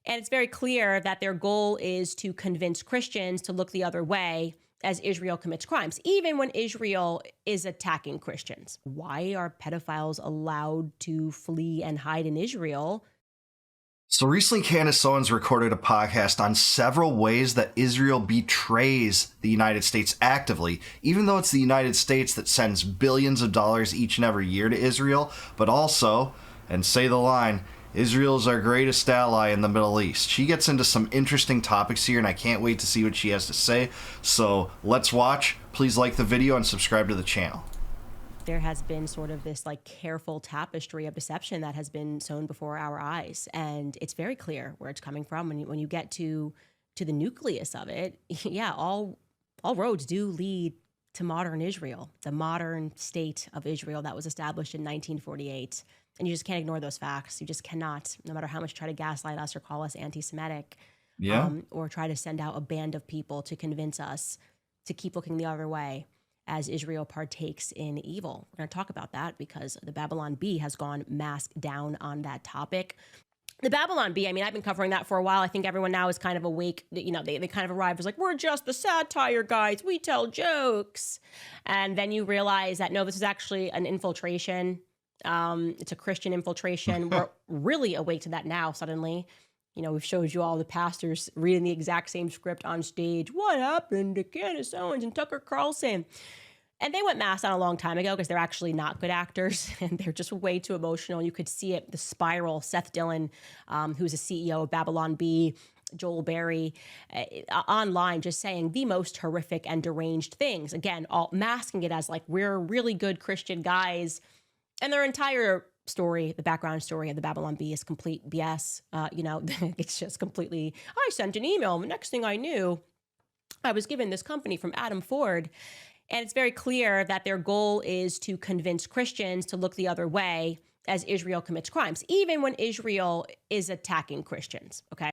And it's very clear that their goal is to convince Christians to look the other way as Israel commits crimes, even when Israel is attacking Christians. Why are pedophiles allowed to flee and hide in Israel? So recently, Candace Owens recorded a podcast on several ways that Israel betrays the United States actively, even though it's the United States that sends billions of dollars each and every year to Israel, but also, and say the line, Israel is our greatest ally in the Middle East. She gets into some interesting topics here, and I can't wait to see what she has to say. So let's watch. Please like the video and subscribe to the channel. There has been sort of this like careful tapestry of deception that has been sown before our eyes, and it's very clear where it's coming from. When you get to the nucleus of it, yeah, all roads do lead to modern Israel, the modern state of Israel that was established in 1948. And you just can't ignore those facts. You just cannot, no matter how much you try to gaslight us or call us anti-Semitic, or try to send out a band of people to convince us to keep looking the other way as Israel partakes in evil. We're going to talk about that because the Babylon Bee has gone mask down on that topic. The Babylon Bee, I mean, I've been covering that for a while. I think everyone now is kind of awake. You know, they kind of arrive as like, we're just the satire guys. We tell jokes. And then you realize that, no, this is actually an infiltration. It's a Christian infiltration. We're really awake to that now suddenly. You know, we've showed you all the pastors reading the exact same script on stage. What happened to Candace Owens and Tucker Carlson? And they went masked on a long time ago because they're actually not good actors and they're just way too emotional. You could see it, the spiral. Seth Dillon, who's a CEO of Babylon Bee, Joel Berry, online just saying the most horrific and deranged things. Again, all masking it as like, we're really good Christian guys. And their entire story, the background story of the Babylon Bee is complete BS. You know, it's just completely, I sent an email. And the next thing I knew, I was given this company from Adam Ford. And it's very clear that their goal is to convince Christians to look the other way as Israel commits crimes, even when Israel is attacking Christians, okay?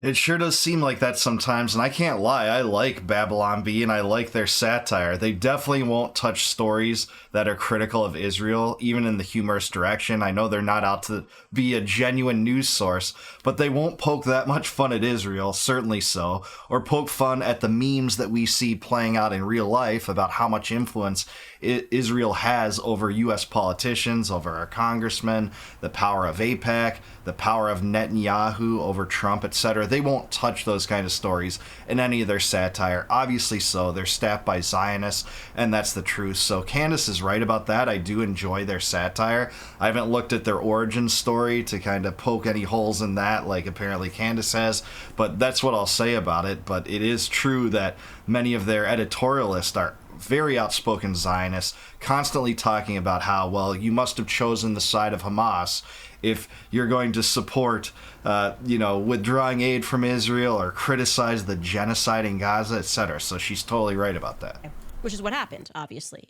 It sure does seem like that sometimes, and I can't lie, I like Babylon Bee and I like their satire. They definitely won't touch stories that are critical of Israel, even in the humorous direction. I know they're not out to be a genuine news source, but they won't poke that much fun at Israel, certainly so, or poke fun at the memes that we see playing out in real life about how much influence Israel has over U.S. politicians, over our congressmen, the power of AIPAC, the power of Netanyahu over Trump, etc. They won't touch those kind of stories in any of their satire. Obviously so. They're staffed by Zionists, and that's the truth. So Candace is right about that. I do enjoy their satire. I haven't looked at their origin story to kind of poke any holes in that like apparently Candace has, but that's what I'll say about it. But it is true that many of their editorialists are very outspoken Zionists, constantly talking about how, well, you must have chosen the side of Hamas if you're going to support, withdrawing aid from Israel or criticize the genocide in Gaza, etc. So she's totally right about that. Which is what happened, obviously.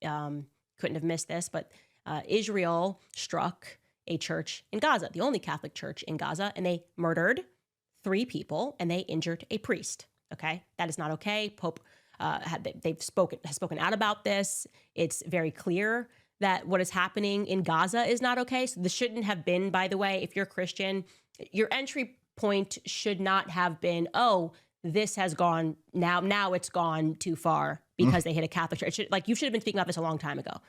Couldn't have missed this, but Israel struck a church in Gaza, the only Catholic church in Gaza, and they murdered 3 people and they injured a priest. Okay, that is not okay. Pope has spoken out about this. It's very clear that what is happening in Gaza is not okay. So this shouldn't have been, by the way, if you're Christian, your entry point should not have been, oh, this has gone, now it's gone too far because they hit a Catholic church. You should have been speaking about this a long time ago.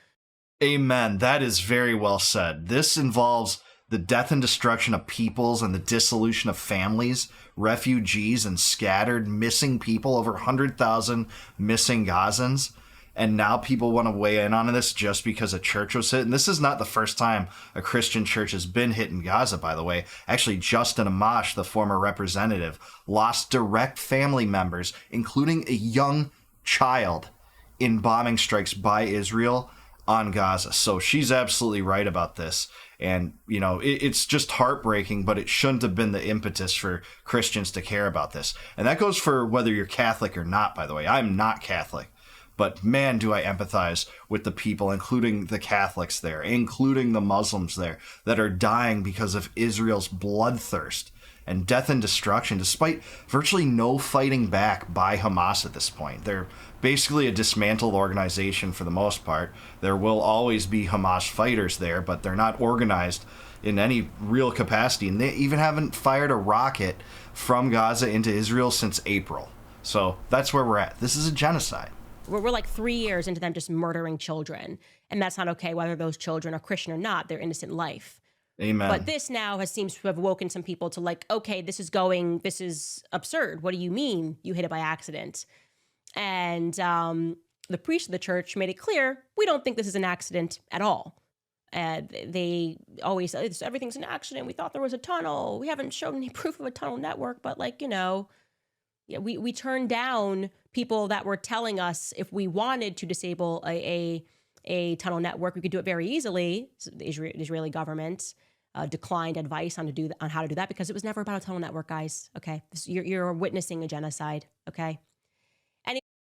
Amen. That is very well said. This involves the death and destruction of peoples and the dissolution of families, refugees, and scattered missing people, over 100,000 missing Gazans. And now people want to weigh in on this just because a church was hit. And this is not the first time a Christian church has been hit in Gaza, by the way. Actually, Justin Amash, the former representative, lost direct family members, including a young child, in bombing strikes by Israel on Gaza. So she's absolutely right about this. And, you know, it's just heartbreaking, but it shouldn't have been the impetus for Christians to care about this. And that goes for whether you're Catholic or not, by the way. I'm not Catholic. But man, do I empathize with the people, including the Catholics there, including the Muslims there, that are dying because of Israel's bloodthirst and death and destruction, despite virtually no fighting back by Hamas at this point. They're basically a dismantled organization for the most part. There will always be Hamas fighters there, but they're not organized in any real capacity. And they even haven't fired a rocket from Gaza into Israel since April. So that's where we're at. This is a genocide. We're like 3 years into them just murdering children. And that's not okay, whether those children are Christian or not. They're innocent life. Amen. But this now seems to have woken some people to like, okay, this is absurd. What do you mean you hit it by accident? And the priest of the church made it clear, we don't think this is an accident at all. They always say, everything's an accident. We thought there was a tunnel. We haven't shown any proof of a tunnel network, but like, yeah, we turned down people that were telling us if we wanted to disable a tunnel network, we could do it very easily. The Israeli government declined advice on how to do that because it was never about a tunnel network, guys. Okay, you're witnessing a genocide. Okay.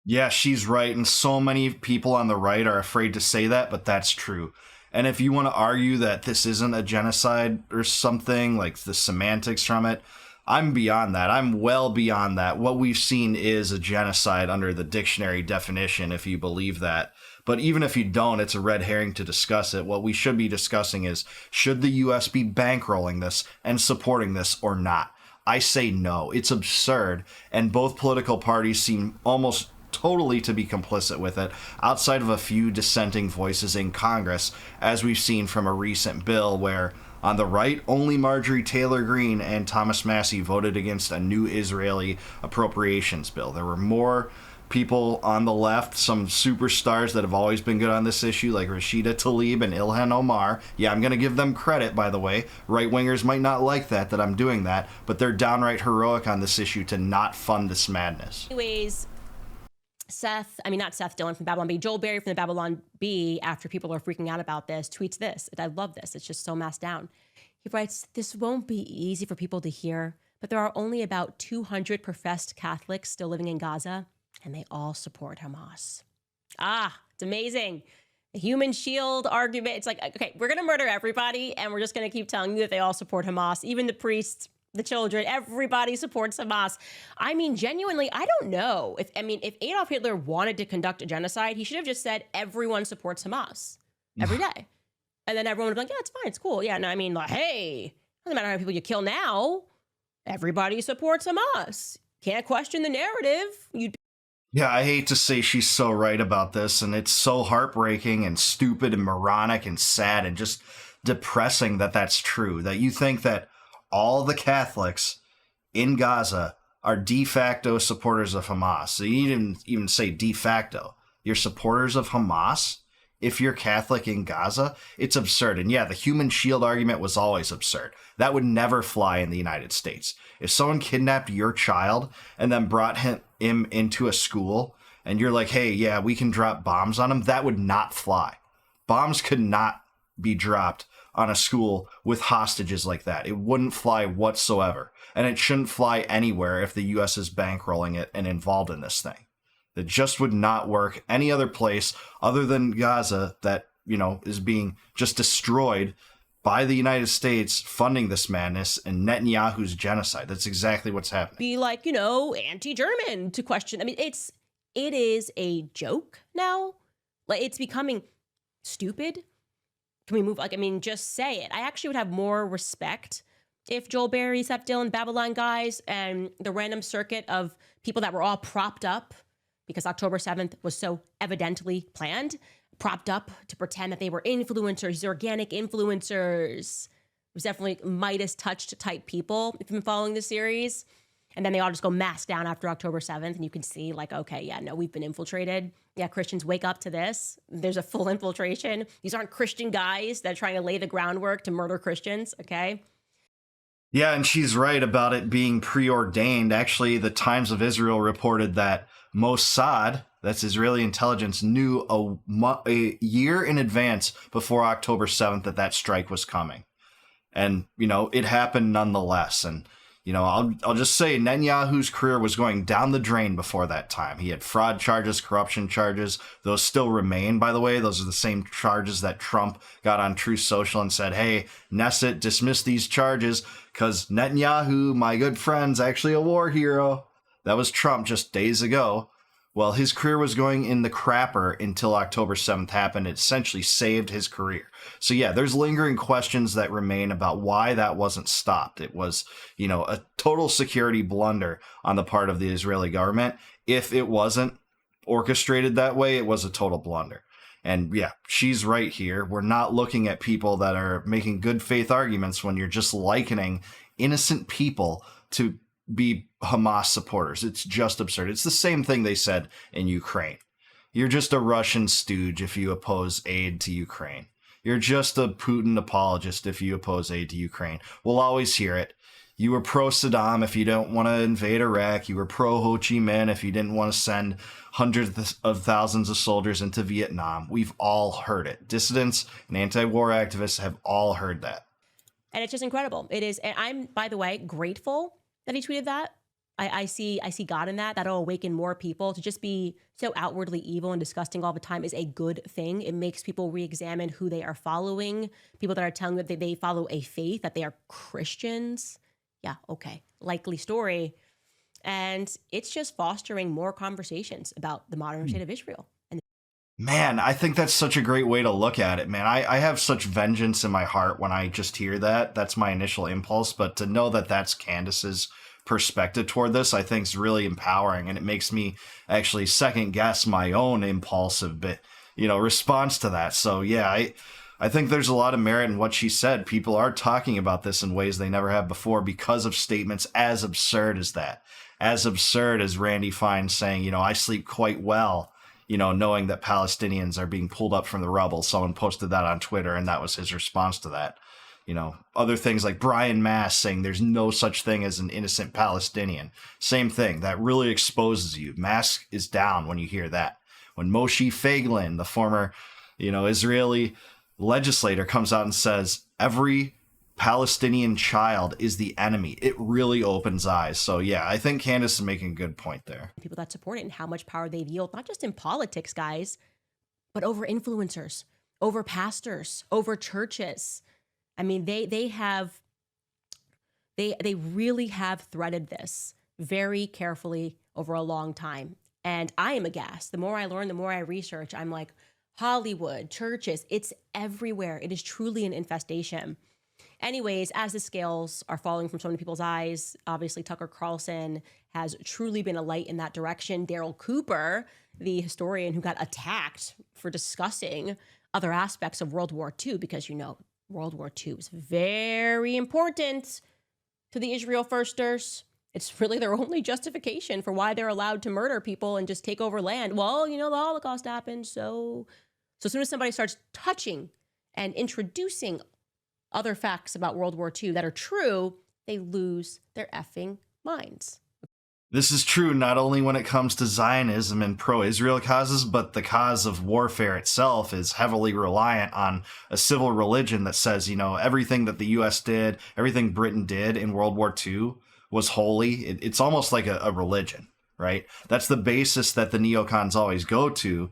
Yeah, she's right, and so many people on the right are afraid to say that, but that's true. And if you want to argue that this isn't a genocide or something, like the semantics from it, I'm beyond that. I'm well beyond that. What we've seen is a genocide under the dictionary definition, if you believe that. But even if you don't, it's a red herring to discuss it. What we should be discussing is, should the U.S. be bankrolling this and supporting this or not? I say no. It's absurd, and both political parties seem almost totally to be complicit with it, outside of a few dissenting voices in Congress, as we've seen from a recent bill where on the right, only Marjorie Taylor Greene and Thomas Massie voted against a new Israeli appropriations bill. There were more people on the left, some superstars that have always been good on this issue, like Rashida Tlaib and Ilhan Omar. Yeah, I'm going to give them credit, by the way. Right-wingers might not like that I'm doing that, but they're downright heroic on this issue to not fund this madness. Anyways, not Seth Dillon from Babylon Bee, Joel Berry from the Babylon Bee, after people are freaking out about this, tweets this. I love this. It's just so masked down. He writes, "This won't be easy for people to hear, but there are only about 200 professed Catholics still living in Gaza, and they all support Hamas." It's amazing. The human shield argument. It's like, okay, we're going to murder everybody, and we're just going to keep telling you that they all support Hamas, even the priests, the children, everybody supports Hamas. I mean, genuinely, I don't know. If Adolf Hitler wanted to conduct a genocide, he should have just said everyone supports Hamas every day. And then everyone would be like, yeah, it's fine, it's cool. Yeah, no, I mean, like, hey, doesn't matter how many people you kill now. Everybody supports Hamas. Can't question the narrative. Yeah, I hate to say she's so right about this, and it's so heartbreaking and stupid and moronic and sad and just depressing that that's true, that you think that all the Catholics in Gaza are de facto supporters of Hamas. So you didn't even say de facto. You're supporters of Hamas if you're Catholic in Gaza? It's absurd. And yeah, the human shield argument was always absurd. That would never fly in the United States. If someone kidnapped your child and then brought him into a school and you're like, hey, yeah, we can drop bombs on him, that would not fly. Bombs could not be dropped on a school with hostages like that. It wouldn't fly whatsoever. And it shouldn't fly anywhere if the U.S. is bankrolling it and involved in this thing. It just would not work any other place other than Gaza that, is being just destroyed by the United States funding this madness and Netanyahu's genocide. That's exactly what's happening. Be like, anti-German to question. I mean, it is a joke now. Like, it's becoming stupid. Can we move? Just say it. I actually would have more respect if Joel Berry, Seth Dillon, Babylon guys, and the random circuit of people that were all propped up because October 7th was so evidently planned, propped up to pretend that they were influencers, organic influencers. It was definitely Midas touched type people, if you've been following the series. And then they all just go masked down after October 7th. And you can see like, okay, yeah, no, we've been infiltrated. Yeah, Christians, wake up to this. There's a full infiltration. These aren't Christian guys that are trying to lay the groundwork to murder Christians, okay? Yeah, and she's right about it being preordained. Actually, the Times of Israel reported that Mossad, that's Israeli intelligence, knew a year in advance before October 7th that strike was coming. And, it happened nonetheless. And, I'll just say Netanyahu's career was going down the drain before that time. He had fraud charges, corruption charges. Those still remain, by the way. Those are the same charges that Trump got on Truth Social and said, hey, Knesset, dismiss these charges because Netanyahu, my good friend's actually a war hero. That was Trump just days ago. Well, his career was going in the crapper until October 7th happened. It essentially saved his career. So, yeah, there's lingering questions that remain about why that wasn't stopped. It was, a total security blunder on the part of the Israeli government. If it wasn't orchestrated that way, it was a total blunder. And yeah, she's right here. We're not looking at people that are making good faith arguments when you're just likening innocent people to be Hamas supporters. It's just absurd. It's the same thing they said in Ukraine. You're just a Russian stooge if you oppose aid to Ukraine. You're just a Putin apologist if you oppose aid to Ukraine. We'll always hear it. You were pro-Saddam if you don't want to invade Iraq. You were pro-Ho Chi Minh if you didn't want to send hundreds of thousands of soldiers into Vietnam. We've all heard it. Dissidents and anti-war activists have all heard that. And it's just incredible. It is. And I'm, by the way, grateful that he tweeted that. I see God in that. That'll awaken more people. To just be so outwardly evil and disgusting all the time is a good thing. It makes people re-examine who they are following. People that are telling that they follow a faith, that they are Christians. Yeah, okay. Likely story. And it's just fostering more conversations about the modern state of Israel. And Man, I think that's such a great way to look at it, man. I have such vengeance in my heart when I just hear that. That's my initial impulse. But to know that that's Candace's perspective toward this, I think is really empowering. And it makes me actually second guess my own impulsive response to that. So yeah, I think there's a lot of merit in what she said. People are talking about this in ways they never have before because of statements as absurd as that. As absurd as Randy Fine saying, I sleep quite well, knowing that Palestinians are being pulled up from the rubble. Someone posted that on Twitter, and that was his response to that. Other things like Brian Mass saying there's no such thing as an innocent Palestinian. Same thing. That really exposes you. Mass is down when you hear that. When Moshe Feiglin, the former, Israeli legislator, comes out and says every Palestinian child is the enemy, it really opens eyes. So yeah, I think Candace is making a good point there. people that support it and how much power they wield, not just in politics, guys, but over influencers, over pastors, over churches. I mean, they really have threaded this very carefully over a long time. And I am aghast. The more I learn, the more I research, I'm like, Hollywood, churches, it's everywhere. It is truly an infestation. Anyways, as the scales are falling from so many people's eyes, obviously Tucker Carlson has truly been a light in that direction. Daryl Cooper, the historian who got attacked for discussing other aspects of World War II, because World War II is very important to the Israel firsters. It's really their only justification for why they're allowed to murder people and just take over land. Well, the Holocaust happened, so as soon as somebody starts touching and introducing other facts about World War II that are true, they lose their effing minds. This is true not only when it comes to Zionism and pro-Israel causes, but the cause of warfare itself is heavily reliant on a civil religion that says, everything that the U.S. did, everything Britain did in World War II was holy. It's almost like a religion, right? That's the basis that the neocons always go to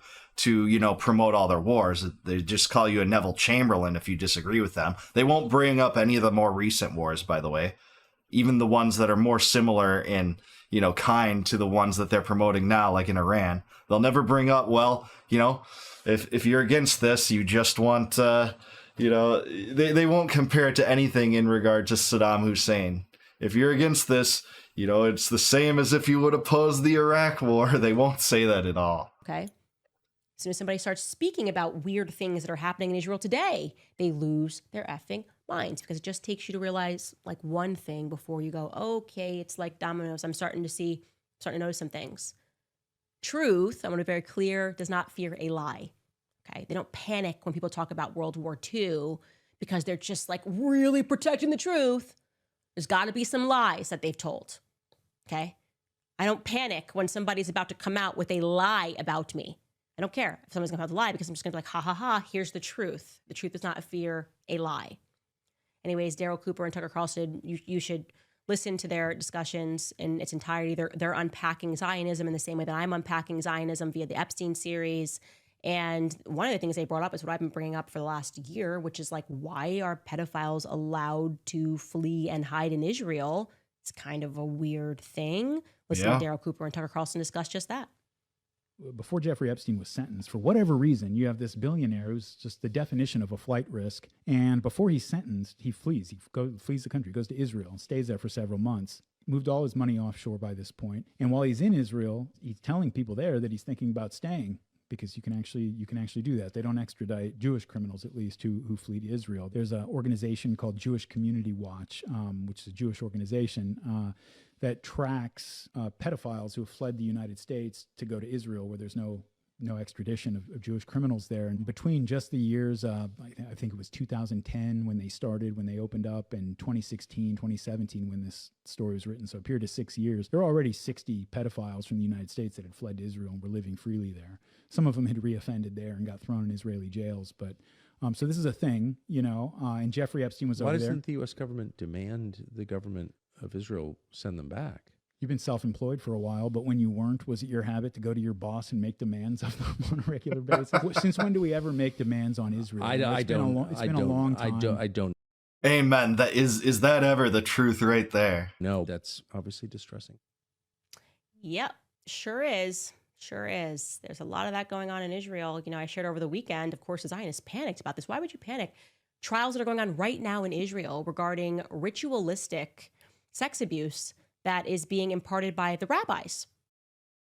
promote all their wars. They just call you a Neville Chamberlain if you disagree with them. They won't bring up any of the more recent wars, by the way, even the ones that are more similar in kind to the ones that they're promoting now, like in Iran. They'll never bring up, if you're against this, you just want, they won't compare it to anything in regard to Saddam Hussein. If you're against this, it's the same as if you would oppose the Iraq war. They won't say that at all. Okay. As soon as somebody starts speaking about weird things that are happening in Israel today, they lose their effing minds, because it just takes you to realize one thing before you go, okay, it's like dominoes. I'm starting to notice some things. Truth, I want to be very clear, does not fear a lie. Okay. They don't panic when people talk about World War II because they're just really protecting the truth. There's got to be some lies that they've told. Okay. I don't panic when somebody's about to come out with a lie about me. I don't care if someone's going to lie, because I'm just going to be like, ha, ha, ha, here's the truth. The truth does not fear a lie. Anyways, Daryl Cooper and Tucker Carlson, you should listen to their discussions in its entirety. They're unpacking Zionism in the same way that I'm unpacking Zionism via the Epstein series. And one of the things they brought up is what I've been bringing up for the last year, which is why are pedophiles allowed to flee and hide in Israel? It's kind of a weird thing. Listen to Daryl Cooper and Tucker Carlson discuss just that. before Jeffrey Epstein was sentenced, for whatever reason, you have this billionaire who's just the definition of a flight risk. And before he's sentenced, he flees. Flees the country, goes to Israel, stays there for several months. Moved all his money offshore by this point. And while he's in Israel, he's telling people there that he's thinking about staying, because you can actually do that. They don't extradite Jewish criminals, at least, who flee to Israel. There's an organization called Jewish Community Watch, which is a Jewish organization that tracks pedophiles who have fled the United States to go to Israel, where there's no extradition of Jewish criminals there. And between just the years, I think it was 2010 when they opened up, and 2016, 2017 when this story was written, so a period of 6 years, there were already 60 pedophiles from the United States that had fled to Israel and were living freely there. Some of them had reoffended there and got thrown in Israeli jails. But so this is a thing, and Jeffrey Epstein was over there. Why doesn't the U.S. government demand the government of Israel send them back? You've been self-employed for a while, but when you weren't, was it your habit to go to your boss and make demands of them on a regular basis? Since when do we ever make demands on Israel? It's been a long time. I don't. Amen. That is that ever the truth right there? No, that's obviously distressing. Yep, sure is. Sure is. There's a lot of that going on in Israel. I shared over the weekend, of course, the Zionists panicked about this. Why would you panic? Trials that are going on right now in Israel regarding ritualistic sex abuse that is being imparted by the rabbis.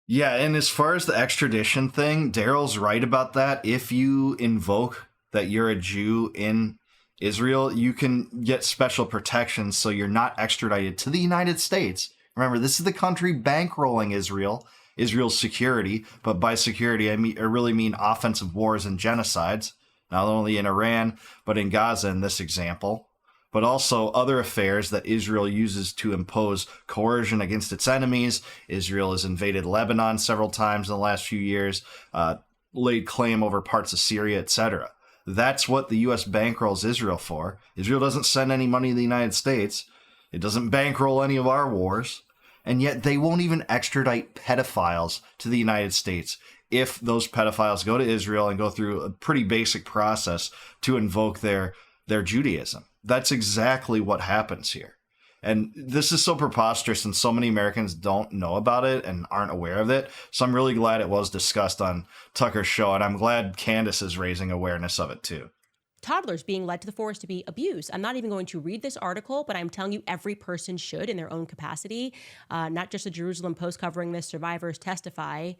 Yeah, and as far as the extradition thing, Daryl's right about that. If you invoke that you're a Jew in Israel, you can get special protections so you're not extradited to the United States. Remember, this is the country bankrolling Israel's security, but by security, I really mean offensive wars and genocides, not only in Iran, but in Gaza in this example, but also other affairs that Israel uses to impose coercion against its enemies. Israel has invaded Lebanon several times in the last few years, laid claim over parts of Syria, etc. That's what the U.S. bankrolls Israel for. Israel doesn't send any money to the United States. It doesn't bankroll any of our wars. And yet they won't even extradite pedophiles to the United States if those pedophiles go to Israel and go through a pretty basic process to invoke their Judaism. That's exactly what happens here. And this is so preposterous, and so many Americans don't know about it and aren't aware of it. So I'm really glad it was discussed on Tucker's show, and I'm glad Candace is raising awareness of it too. Toddlers being led to the forest to be abused. I'm not even going to read this article, but I'm telling you every person should in their own capacity. Not just the Jerusalem Post covering this. Survivors testify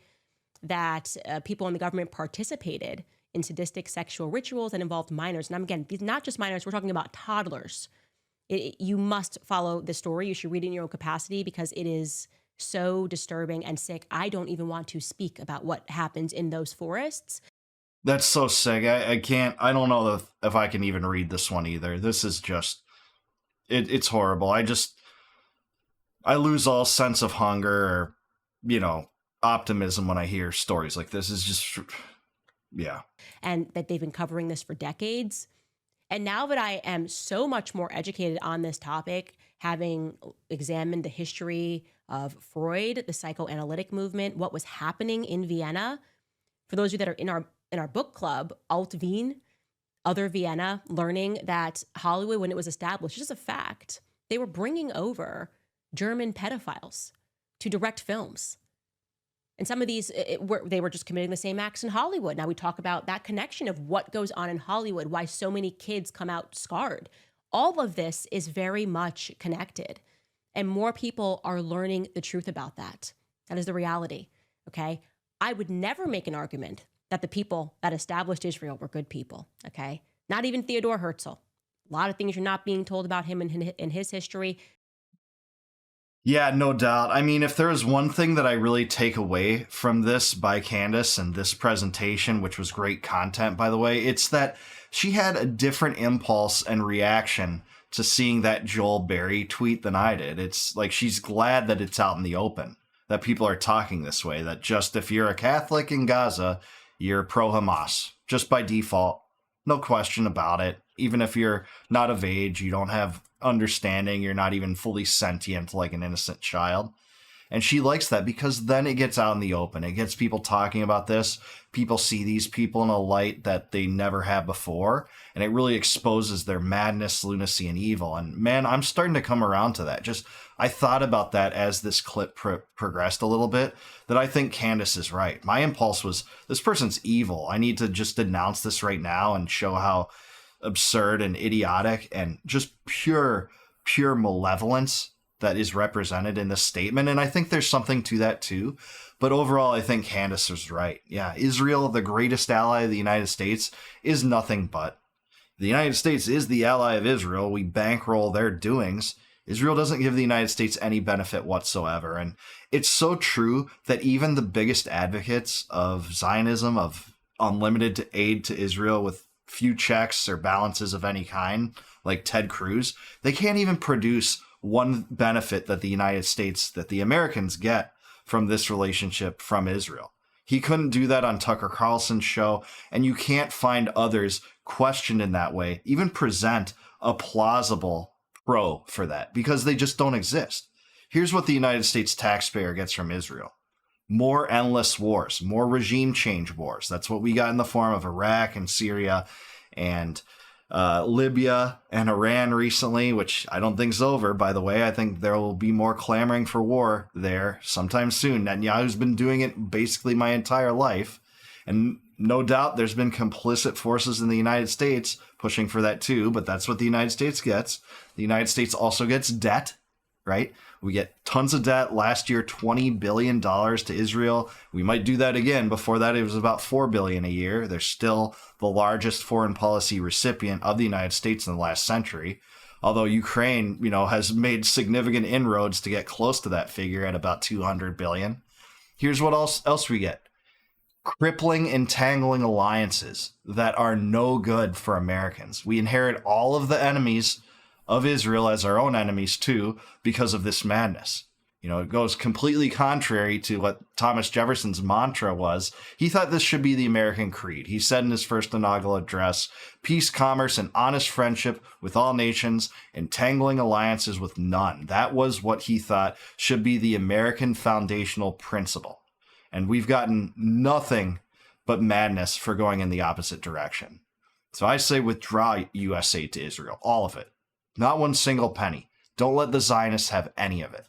that people in the government participated in sadistic sexual rituals that involved minors. And again, these not just minors, we're talking about toddlers. You must follow the story. You should read it in your own capacity because it is so disturbing and sick. I don't even want to speak about what happens in those forests. That's so sick. I don't know if I can even read this one either. This is just, it's horrible. I lose all sense of hunger or, optimism when I hear stories like this. Is just, yeah. And that they've been covering this for decades. And now that I am so much more educated on this topic, having examined the history of Freud, the psychoanalytic movement, what was happening in Vienna, for those of you that are in our book club, Alt Wien, Other Vienna, learning that Hollywood, when it was established, just a fact, they were bringing over German pedophiles to direct films. And some of these, they were just committing the same acts in Hollywood. Now we talk about that connection of what goes on in Hollywood, why so many kids come out scarred. All of this is very much connected. And more people are learning the truth about that. That is the reality, okay? I would never make an argument that the people that established Israel were good people, okay? Not even Theodore Herzl. A lot of things you're not being told about him in his history. Yeah, no doubt. I mean, if there is one thing that I really take away from this by Candace and this presentation, which was great content, by the way, it's that she had a different impulse and reaction to seeing that Joel Berry tweet than I did. It's like she's glad that it's out in the open, that people are talking this way, that just if you're a Catholic in Gaza, you're pro-Hamas, just by default. No question about it. Even if you're not of age, you don't have understanding, you're not even fully sentient like an innocent child. And she likes that because then it gets out in the open. It gets people talking about this. People see these people in a light that they never have before. And it really exposes their madness, lunacy, and evil. And man, I'm starting to come around to that. I thought about that as this clip progressed a little bit, that I think Candace is right. My impulse was, this person's evil. I need to just denounce this right now and show how absurd and idiotic and just pure malevolence that is represented in this statement. And I think there's something to that too. But overall, I think Candace was right. Yeah, Israel, the greatest ally of the United States, is nothing but. The United States is the ally of Israel. We bankroll their doings. Israel doesn't give the United States any benefit whatsoever. And it's so true that even the biggest advocates of Zionism, of unlimited aid to Israel with few checks or balances of any kind, like Ted Cruz, they can't even produce one benefit that the United States, that the Americans get from this relationship from Israel. He couldn't do that on Tucker Carlson's show, and you can't find others questioned in that way, even present a plausible pro for that, because they just don't exist. Here's what the United States taxpayer gets from Israel: more endless wars, more regime change wars. That's what we got in the form of Iraq and Syria and Libya and Iran recently, which I don't think's over, by the way. I think there will be more clamoring for war there sometime soon. Netanyahu's been doing it basically my entire life. And no doubt there's been complicit forces in the United States pushing for that too, but that's what the United States gets. The United States also gets debt, right? We get tons of debt. Last year, $20 billion to Israel. We might do that again. Before that, it was about $4 billion a year. They're still the largest foreign policy recipient of the United States in the last century. Although Ukraine, has made significant inroads to get close to that figure at about $200 billion. Here's what else we get: crippling, entangling alliances that are no good for Americans. We inherit all of the enemies of Israel as our own enemies too, because of this madness. It goes completely contrary to what Thomas Jefferson's mantra was. He thought this should be the American creed. He said in his first inaugural address, peace, commerce, and honest friendship with all nations, entangling alliances with none. That was what he thought should be the American foundational principle. And we've gotten nothing but madness for going in the opposite direction. So I say withdraw U.S. aid to Israel, all of it. Not one single penny. Don't let the Zionists have any of it.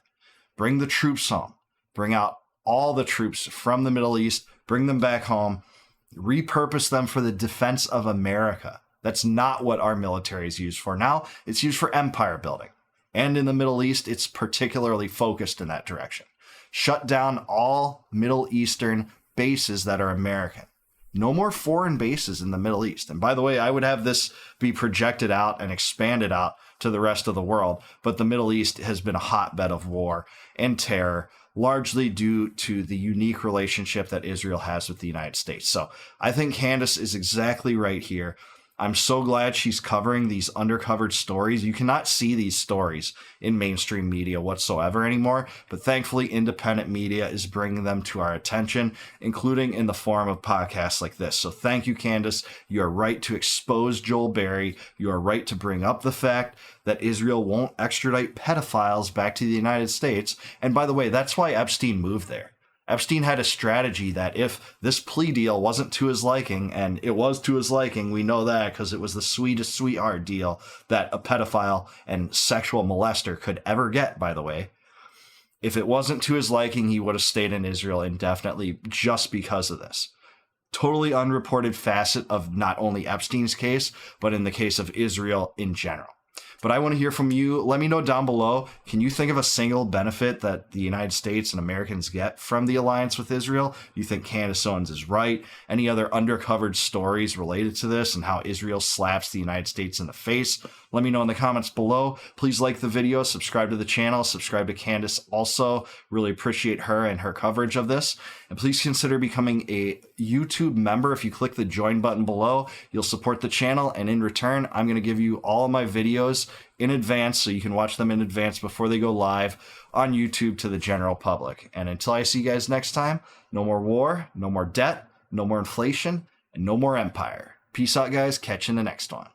Bring the troops home. Bring out all the troops from the Middle East. Bring them back home. Repurpose them for the defense of America. That's not what our military is used for now. It's used for empire building. And in the Middle East, it's particularly focused in that direction. Shut down all Middle Eastern bases that are American. No more foreign bases in the Middle East. And by the way, I would have this be projected out and expanded out to the rest of the world. But the Middle East has been a hotbed of war and terror, largely due to the unique relationship that Israel has with the United States. So I think Candace is exactly right here. I'm so glad she's covering these undercovered stories. You cannot see these stories in mainstream media whatsoever anymore, but thankfully independent media is bringing them to our attention, including in the form of podcasts like this. So thank you, Candace. You are right to expose Joel Berry. You are right to bring up the fact that Israel won't extradite pedophiles back to the United States. And by the way, that's why Epstein moved there. Epstein had a strategy that if this plea deal wasn't to his liking, and it was to his liking, we know that because it was the sweetest sweetheart deal that a pedophile and sexual molester could ever get, by the way. If it wasn't to his liking, he would have stayed in Israel indefinitely just because of this. Totally unreported facet of not only Epstein's case, but in the case of Israel in general. But I want to hear from you. Let me know down below. Can you think of a single benefit that the United States and Americans get from the alliance with Israel? You think Candace Owens is right? Any other undercovered stories related to this and how Israel slaps the United States in the face? Let me know in the comments below. Please like the video, subscribe to the channel, subscribe to Candace also. Really appreciate her and her coverage of this. And please consider becoming a YouTube member. If you click the join button below, you'll support the channel. And in return, I'm going to give you all of my videos in advance so you can watch them in advance before they go live on YouTube to the general public. And until I see you guys next time, no more war, no more debt, no more inflation, and no more empire. Peace out, guys. Catch you in the next one.